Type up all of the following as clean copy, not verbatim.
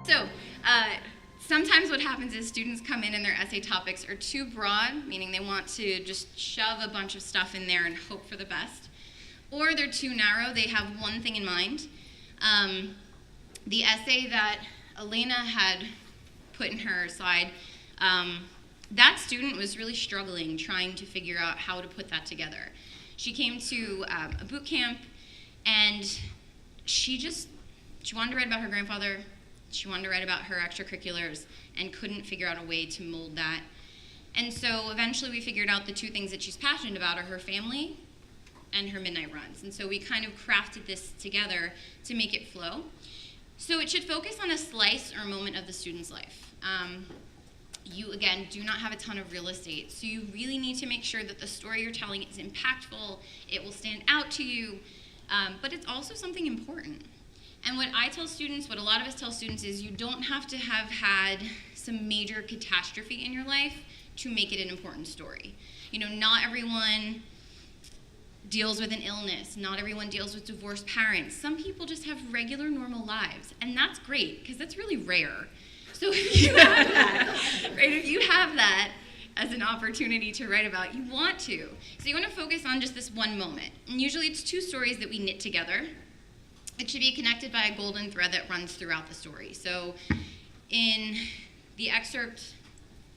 So, sometimes what happens is students come in and their essay topics are too broad, meaning they want to just shove a bunch of stuff in there and hope for the best. Or they're too narrow, they have one thing in mind. The essay that Elena had put in her slide, that student was really struggling trying to figure out how to put that together. She came to a boot camp and she wanted to write about her grandfather, she wanted to write about her extracurriculars and couldn't figure out a way to mold that. And so eventually we figured out the two things that she's passionate about are her family and her midnight runs. And so we kind of crafted this together to make it flow. So it should focus on a slice or a moment of the student's life. You, again, do not have a ton of real estate, so you really need to make sure that the story you're telling is impactful, it will stand out to you, but it's also something important. And what I tell students, what a lot of us tell students is you don't have to have had some major catastrophe in your life to make it an important story. You know, not everyone deals with an illness. Not everyone deals with divorced parents. Some people just have regular, normal lives, and that's great, because that's really rare. So if you have that, right, if you have that as an opportunity to write about, you want to. So you want to focus on just this one moment. And usually it's two stories that we knit together. It should be connected by a golden thread that runs throughout the story. So in the excerpt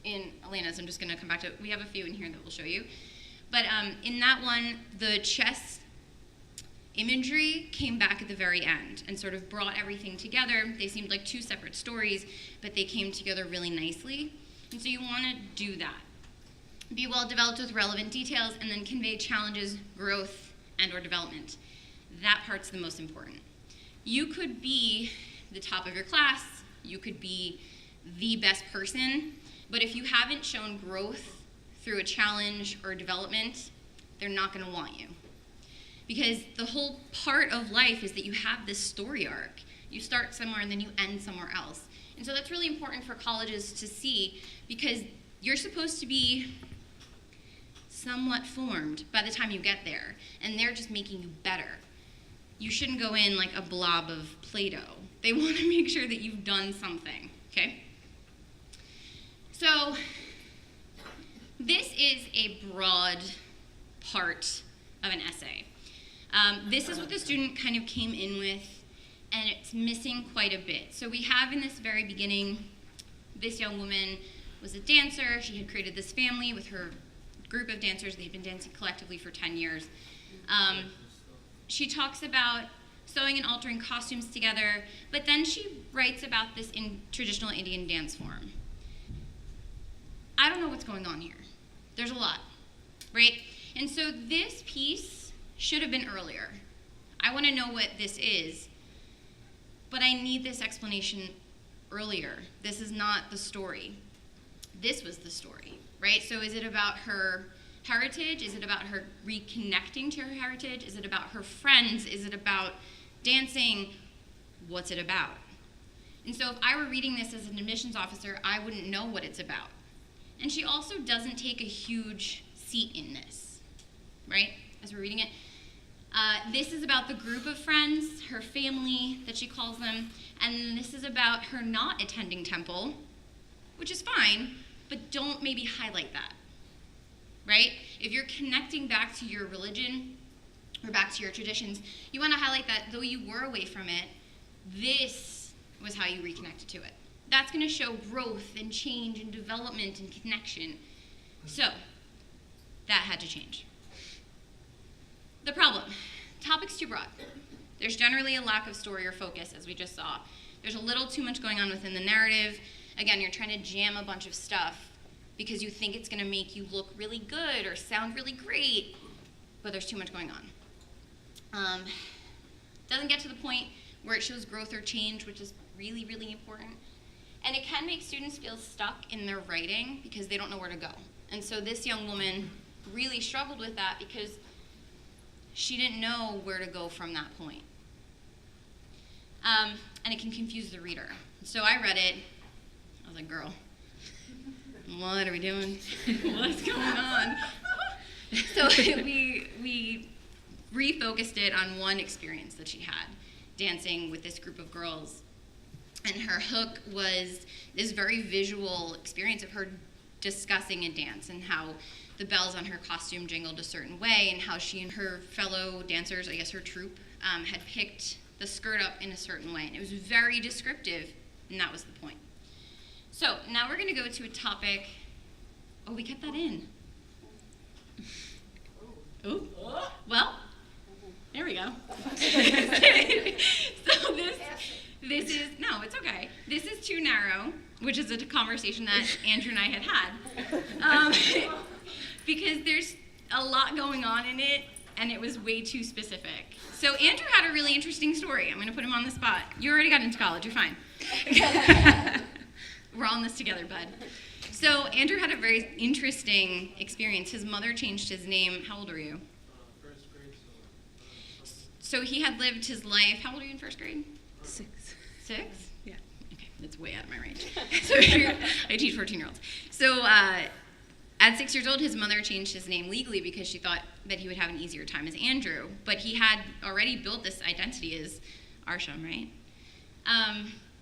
in Elena's, I'm just going to come back to it. We have a few in here that we'll show you. But in that one, the chess imagery came back at the very end and sort of brought everything together. They seemed like two separate stories, but they came together really nicely. And so you want to do that. Be well developed with relevant details and then convey challenges, growth, and or development. That part's the most important. You could be the top of your class, you could be the best person, but if you haven't shown growth through a challenge or development, they're not going to want you. Because the whole part of life is that you have this story arc. You start somewhere and then you end somewhere else. And so that's really important for colleges to see, because you're supposed to be somewhat formed by the time you get there, and they're just making you better. You shouldn't go in like a blob of Play-Doh. They want to make sure that you've done something, okay? So this is a broad part of an essay. This is what the student kind of came in with, and it's missing quite a bit. So we have in this very beginning, this young woman was a dancer. She had created this family with her group of dancers. They'd been dancing collectively for 10 years. She talks about sewing and altering costumes together, but then she writes about this in traditional Indian dance form. I don't know what's going on here. There's a lot, right? And so this piece should have been earlier. I want to know what this is, but I need this explanation earlier. This is not the story. This was the story, right? So is it about her heritage? Is it about her reconnecting to her heritage? Is it about her friends? Is it about dancing? What's it about? And so if I were reading this as an admissions officer, I wouldn't know what it's about. And she also doesn't take a huge seat in this, right, as we're reading it. This is about the group of friends, her family that she calls them, and this is about her not attending temple, which is fine, but don't maybe highlight that, right? If you're connecting back to your religion or back to your traditions, you want to highlight that though you were away from it, this was how you reconnected to it. That's going to show growth and change and development and connection. So that had to change. The problem, topic's too broad. There's generally a lack of story or focus, as we just saw. There's a little too much going on within the narrative. Again, you're trying to jam a bunch of stuff because you think it's going to make you look really good or sound really great, but there's too much going on. Doesn't get to the point where it shows growth or change, which is really, really important. And it can make students feel stuck in their writing because they don't know where to go. And so this young woman really struggled with that because she didn't know where to go from that point. And it can confuse the reader. So I read it, I was like, girl, what are we doing? What's going on? So we refocused it on one experience that she had, dancing with this group of girls. And her hook was this very visual experience of her discussing a dance and how the bells on her costume jingled a certain way, and how she and her fellow dancers, I guess her troupe, had picked the skirt up in a certain way. And it was very descriptive, and that was the point. So now we're going to go to a topic. Oh, we kept that in. Oh, well, there we go. So this is, no, it's okay. This is too narrow, which is a conversation that Andrew and I had. Because there's a lot going on in it, and it was way too specific. So Andrew had a really interesting story. I'm going to put him on the spot. You already got into college. You're fine. We're all in this together, bud. So Andrew had a very interesting experience. His mother changed his name. How old are you? First grade. So he had lived his life. How old are you in first grade? 6. 6? Yeah. Okay, that's way out of my range. So I teach 14-year-olds. So at 6 years old, his mother changed his name legally because she thought that he would have an easier time as Andrew. But he had already built this identity as Arsham, right?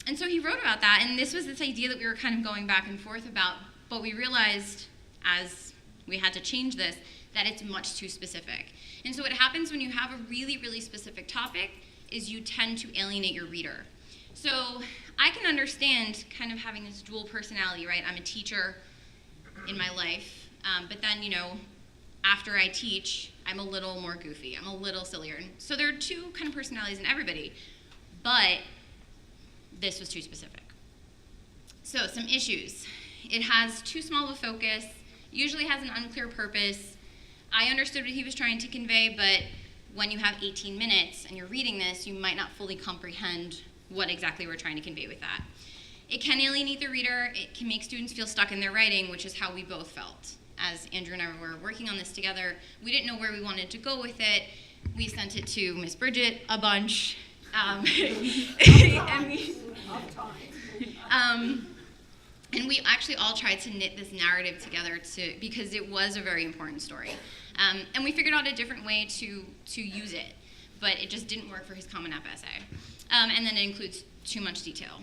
And so he wrote about that, and this was this idea that we were kind of going back and forth about, but we realized as we had to change this that it's much too specific. And so what happens when you have a really, really specific topic is you tend to alienate your reader. So I can understand kind of having this dual personality, right? I'm a teacher in my life, but then, after I teach, I'm a little more goofy. I'm a little sillier. And so there are two kind of personalities in everybody, but this was too specific. So some issues. It has too small of a focus, usually has an unclear purpose. I understood what he was trying to convey, but when you have 18 minutes and you're reading this, you might not fully comprehend what exactly we're trying to convey with that. It can alienate the reader. It can make students feel stuck in their writing, which is how we both felt. As Andrew and I were working on this together, we didn't know where we wanted to go with it. We sent it to Miss Bridget a bunch. And we actually all tried to knit this narrative together because it was a very important story. And we figured out a different way to use it, but it just didn't work for his Common App essay. And then it includes too much detail.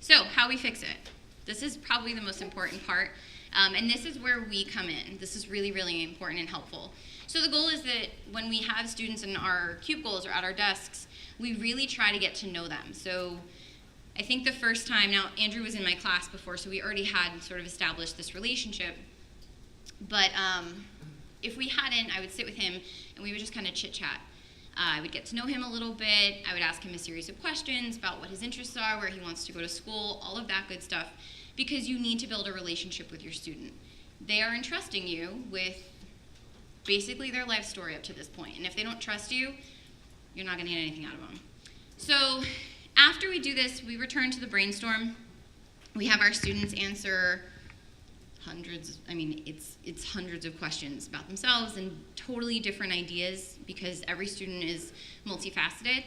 So how we fix it. This is probably the most important part, and this is where we come in. This is really, really important and helpful. So the goal is that when we have students in our cubicles or at our desks, we really try to get to know them. So I think the first time, now Andrew was in my class before, so we already had sort of established this relationship, but if we hadn't, I would sit with him and we would just kind of chit-chat. I would get to know him a little bit. I would ask him a series of questions about what his interests are, where he wants to go to school, all of that good stuff, because you need to build a relationship with your student. They are entrusting you with basically their life story up to this point, and if they don't trust you, you're not going to get anything out of them. So after we do this, we return to the brainstorm. We have our students answer it's hundreds of questions about themselves and totally different ideas because every student is multifaceted.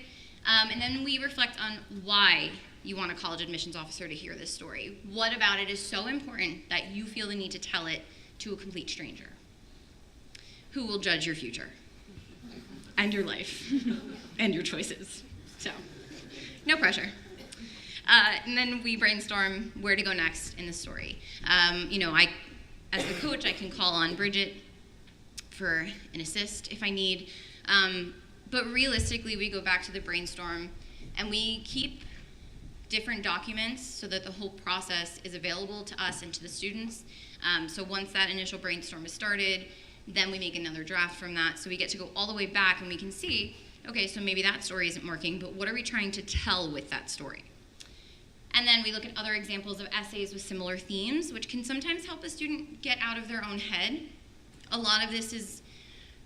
And then we reflect on why you want a college admissions officer to hear this story. What about it is so important that you feel the need to tell it to a complete stranger who will judge your future and your life and your choices. So, no pressure. And then we brainstorm where to go next in the story. As the coach, I can call on Bridget for an assist if I need. But realistically, we go back to the brainstorm and we keep different documents so that the whole process is available to us and to the students. So once that initial brainstorm is started, then we make another draft from that. So we get to go all the way back and we can see, okay, so maybe that story isn't working, but what are we trying to tell with that story? And then we look at other examples of essays with similar themes, which can sometimes help a student get out of their own head. A lot of this is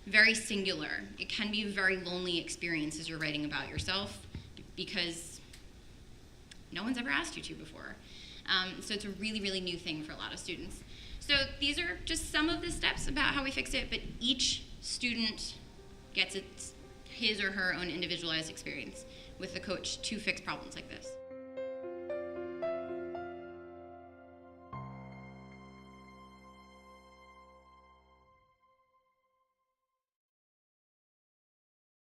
very singular. It can be a very lonely experience as you're writing about yourself because no one's ever asked you to before. So it's a really, really new thing for a lot of students. So these are just some of the steps about how we fix it, but each student gets his or her own individualized experience with the coach to fix problems like this.